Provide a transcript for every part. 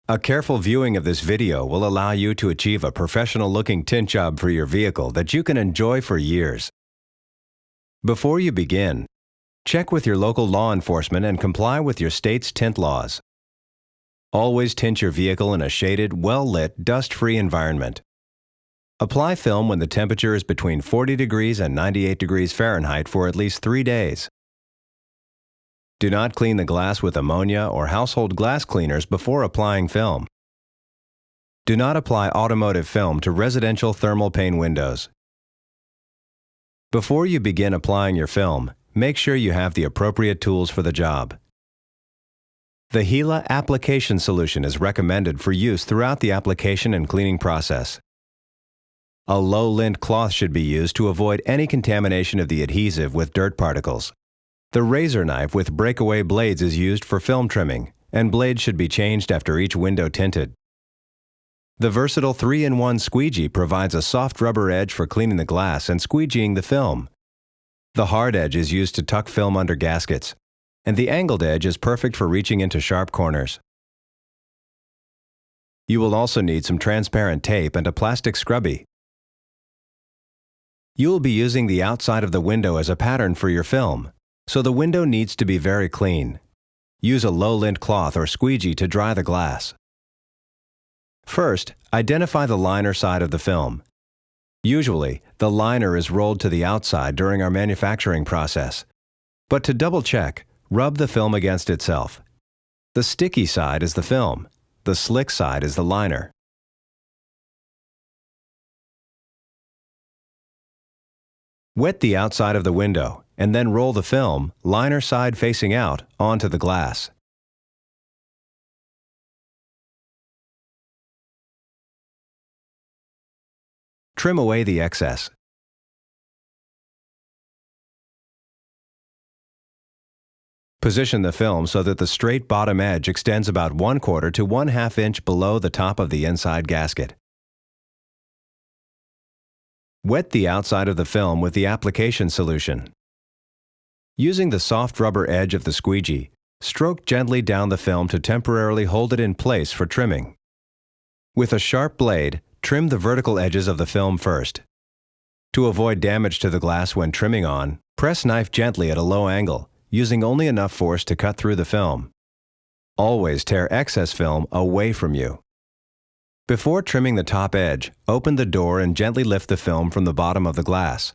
A careful viewing of this video will allow you to achieve a professional-looking tint job for your vehicle that you can enjoy for years. Before you begin, check with your local law enforcement and comply with your state's tint laws. Always tint your vehicle in a shaded, well-lit, dust-free environment. Apply film when the temperature is between 40 degrees and 98 degrees Fahrenheit for at least 3 days. Do not clean the glass with ammonia or household glass cleaners before applying film. Do not apply automotive film to residential thermal pane windows. Before you begin applying your film, make sure you have the appropriate tools for the job. The Gila application solution is recommended for use throughout the application and cleaning process. A low lint cloth should be used to avoid any contamination of the adhesive with dirt particles. The razor knife with breakaway blades is used for film trimming, and blades should be changed after each window tinted. The versatile 3-in-1 squeegee provides a soft rubber edge for cleaning the glass and squeegeeing the film. The hard edge is used to tuck film under gaskets, and the angled edge is perfect for reaching into sharp corners. You will also need some transparent tape and a plastic scrubby. You will be using the outside of the window as a pattern for your film, so the window needs to be very clean. Use a low lint cloth or squeegee to dry the glass. First, identify the liner side of the film. Usually, the liner is rolled to the outside during our manufacturing process. But to double check, rub the film against itself. The sticky side is the film. The slick side is the liner. Wet the outside of the window and then roll the film, liner side facing out, onto the glass. Trim away the excess. Position the film so that the straight bottom edge extends about 1/4 to 1/2 inch below the top of the inside gasket. Wet the outside of the film with the application solution. Using the soft rubber edge of the squeegee, stroke gently down the film to temporarily hold it in place for trimming. With a sharp blade, trim the vertical edges of the film first. To avoid damage to the glass when trimming on, press knife gently at a low angle, using only enough force to cut through the film. Always tear excess film away from you. Before trimming the top edge, open the door and gently lift the film from the bottom of the glass.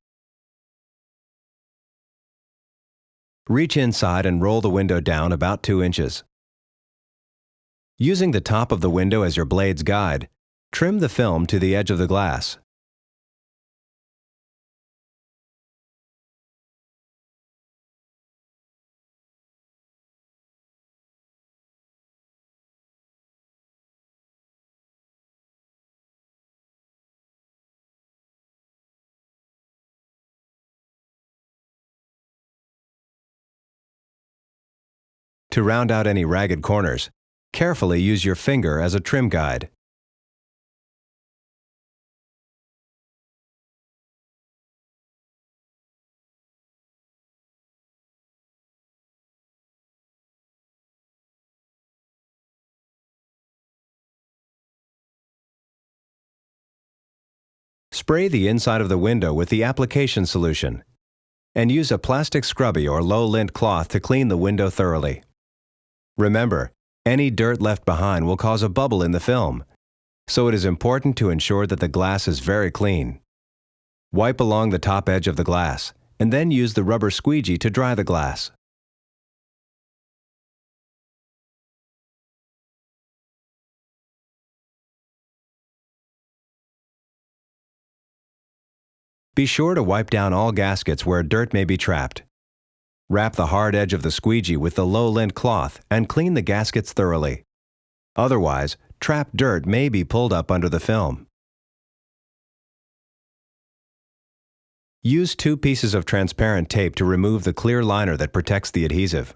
Reach inside and roll the window down about 2 inches. Using the top of the window as your blade's guide, trim the film to the edge of the glass. To round out any ragged corners, carefully use your finger as a trim guide. Spray the inside of the window with the application solution, and use a plastic scrubby or low lint cloth to clean the window thoroughly. Remember, any dirt left behind will cause a bubble in the film, so it is important to ensure that the glass is very clean. Wipe along the top edge of the glass, and then use the rubber squeegee to dry the glass. Be sure to wipe down all gaskets where dirt may be trapped. Wrap the hard edge of the squeegee with the low lint cloth and clean the gaskets thoroughly. Otherwise, trapped dirt may be pulled up under the film. Use 2 pieces of transparent tape to remove the clear liner that protects the adhesive.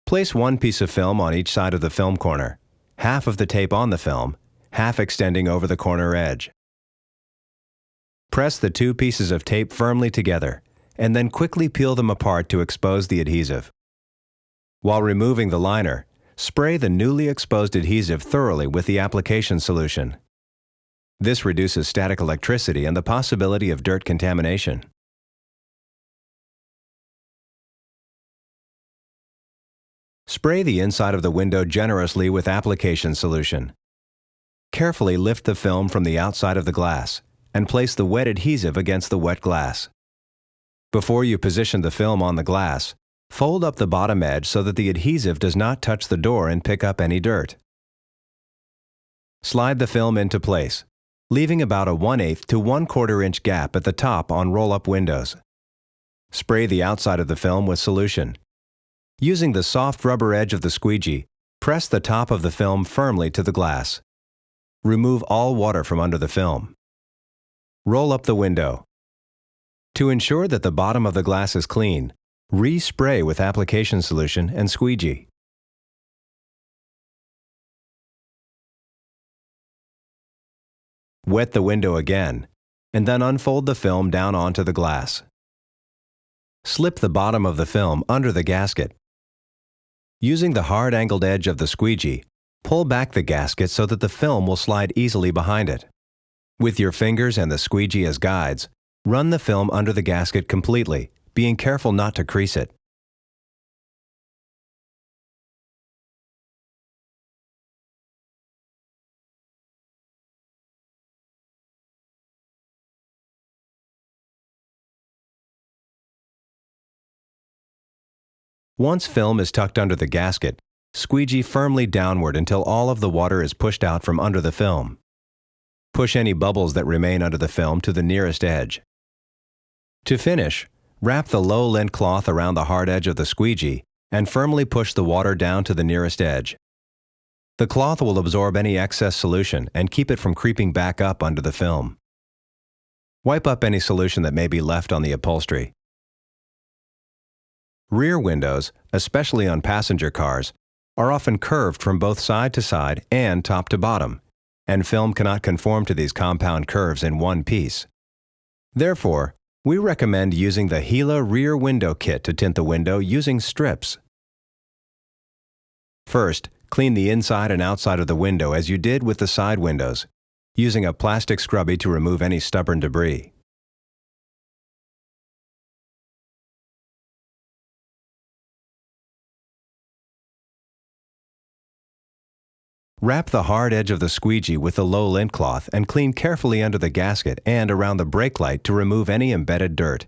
Place 1 piece of film on each side of the film corner, half of the tape on the film, half extending over the corner edge. Press the 2 pieces of tape firmly together, and then quickly peel them apart to expose the adhesive. While removing the liner, spray the newly exposed adhesive thoroughly with the application solution. This reduces static electricity and the possibility of dirt contamination. Spray the inside of the window generously with application solution. Carefully lift the film from the outside of the glass and place the wet adhesive against the wet glass. Before you position the film on the glass, fold up the bottom edge so that the adhesive does not touch the door and pick up any dirt. Slide the film into place, leaving about a 1/8 to 1/4 inch gap at the top on roll-up windows. Spray the outside of the film with solution. Using the soft rubber edge of the squeegee, press the top of the film firmly to the glass. Remove all water from under the film. Roll up the window. To ensure that the bottom of the glass is clean, re-spray with application solution and squeegee. Wet the window again, and then unfold the film down onto the glass. Slip the bottom of the film under the gasket. Using the hard angled edge of the squeegee, pull back the gasket so that the film will slide easily behind it. With your fingers and the squeegee as guides, run the film under the gasket completely, being careful not to crease it. Once film is tucked under the gasket, squeegee firmly downward until all of the water is pushed out from under the film. Push any bubbles that remain under the film to the nearest edge. To finish, wrap the low lint cloth around the hard edge of the squeegee and firmly push the water down to the nearest edge. The cloth will absorb any excess solution and keep it from creeping back up under the film. Wipe up any solution that may be left on the upholstery. Rear windows, especially on passenger cars, are often curved from both side to side and top to bottom, and film cannot conform to these compound curves in one piece. Therefore, we recommend using the Gila Rear Window Kit to tint the window using strips. First, clean the inside and outside of the window as you did with the side windows, using a plastic scrubby to remove any stubborn debris. Wrap the hard edge of the squeegee with the low lint cloth and clean carefully under the gasket and around the brake light to remove any embedded dirt.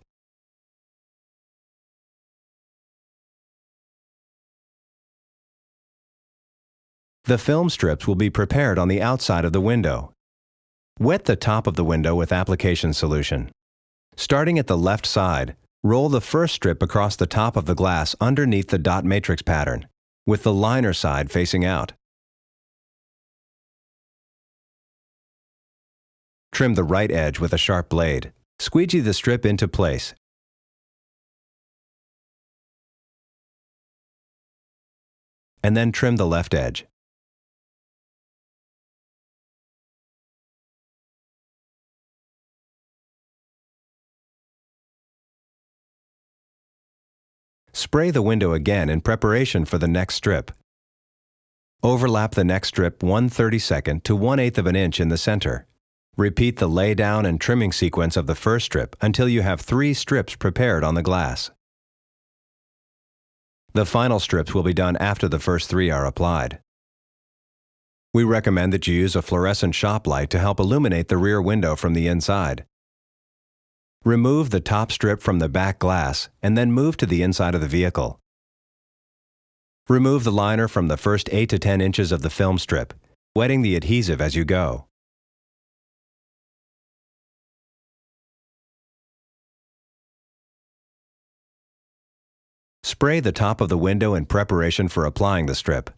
The film strips will be prepared on the outside of the window. Wet the top of the window with application solution. Starting at the left side, roll the first strip across the top of the glass underneath the dot matrix pattern, with the liner side facing out. Trim the right edge with a sharp blade. Squeegee the strip into place. And then trim the left edge. Spray the window again in preparation for the next strip. Overlap the next strip 1/32 to 1/8 of an inch in the center. Repeat the laydown and trimming sequence of the first strip until you have 3 strips prepared on the glass. The final strips will be done after the first 3 are applied. We recommend that you use a fluorescent shop light to help illuminate the rear window from the inside. Remove the top strip from the back glass and then move to the inside of the vehicle. Remove the liner from the first 8 to 10 inches of the film strip, wetting the adhesive as you go. Spray the top of the window in preparation for applying the strip.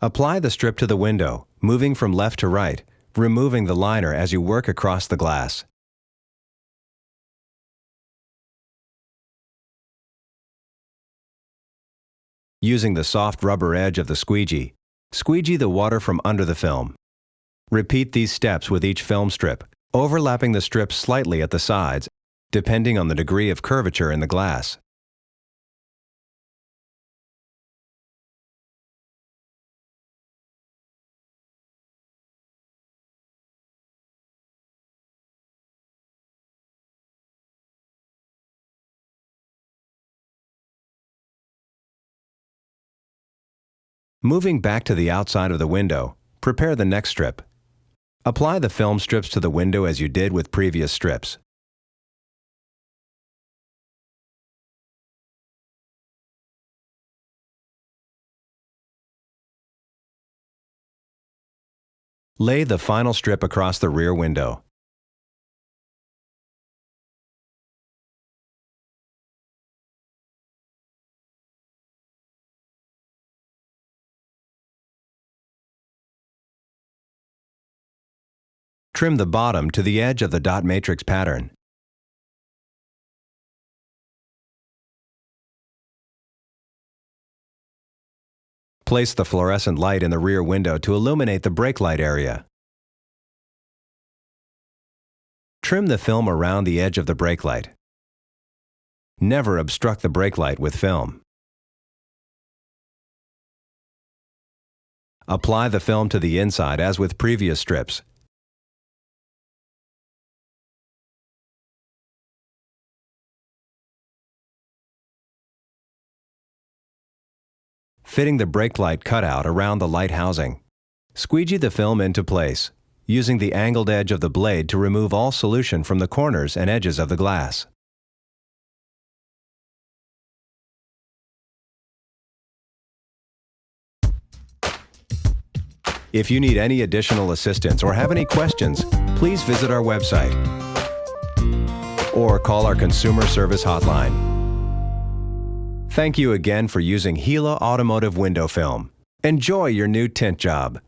Apply the strip to the window, moving from left to right, removing the liner as you work across the glass. Using the soft rubber edge of the squeegee, squeegee the water from under the film. Repeat these steps with each film strip, overlapping the strips slightly at the sides, depending on the degree of curvature in the glass. Moving back to the outside of the window, prepare the next strip. Apply the film strips to the window as you did with previous strips. Lay the final strip across the rear window. Trim the bottom to the edge of the dot matrix pattern. Place the fluorescent light in the rear window to illuminate the brake light area. Trim the film around the edge of the brake light. Never obstruct the brake light with film. Apply the film to the inside as with previous strips. Fitting the brake light cutout around the light housing. Squeegee the film into place, using the angled edge of the blade to remove all solution from the corners and edges of the glass. If you need any additional assistance or have any questions, please visit our website or call our consumer service hotline. Thank you again for using Gila Automotive Window Film. Enjoy your new tint job.